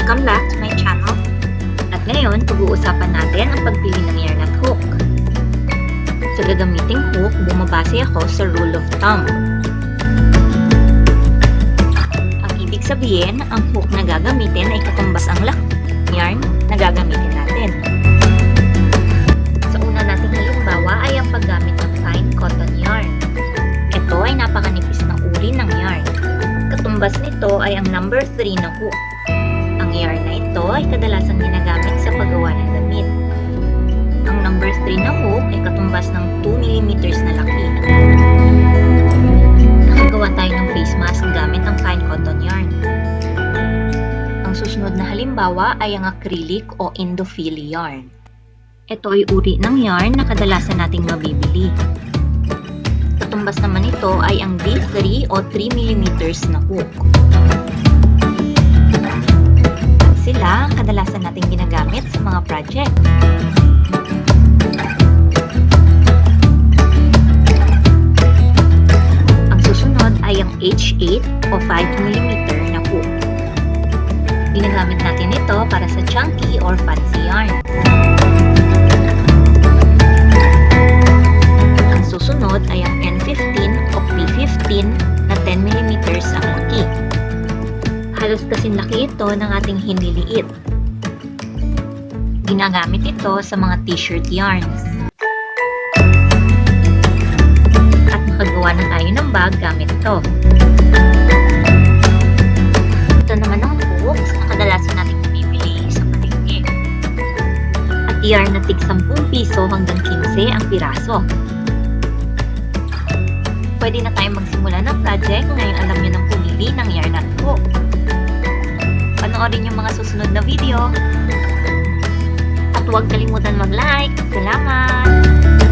Welcome back to my channel. At ngayon, pag-uusapan natin ang pagpili ng yarn at hook. Sa gagamiting hook, bumabase ako sa rule of thumb. Ang ibig sabihin, ang hook na gagamitin ay katumbas ang yarn na gagamitin natin. Sa una nating halimbawa ay ang paggamit ng fine cotton yarn. Ito ay napakanipis na uri ng yarn. Katumbas nito ay ang number 3 na hook. Ang yarn na ito ay kadalasang ginagamit sa paggawa ng damit. Ang number 3 na hook ay katumbas ng 2 mm na laki. Nakagawa tayo ng face mask gamit ang fine cotton yarn. Ang susunod na halimbawa ay ang acrylic o Indophile yarn. Ito ay uri ng yarn na kadalasan nating mabibili. Katumbas naman ito ay ang D3 o 3 mm na hook. Sila kadalasan nating ginagamit sa mga project. Ang susunod ay ang H8 o 5 mm na hook. Ginagamit natin ito para sa chunky or fancy yarn. Ang susunod ay ang N15 o P15 na 10 mm ang laki. Halos kasing laki ito ng ating hiniliit. Ginagamit ito sa mga t-shirt yarns. At makagawa na tayo ng bag gamit ito. Ito naman ang hooks na kadalasan natin bibili sa palengke. At yarn na tig 10 piso hanggang 15 ang piraso. Pwede na tayong magsimula ng project ngayong alam nyo ng pumili ng yarn at hook. Panoorin yung mga susunod na video. At huwag kalimutan mag-like. Salamat!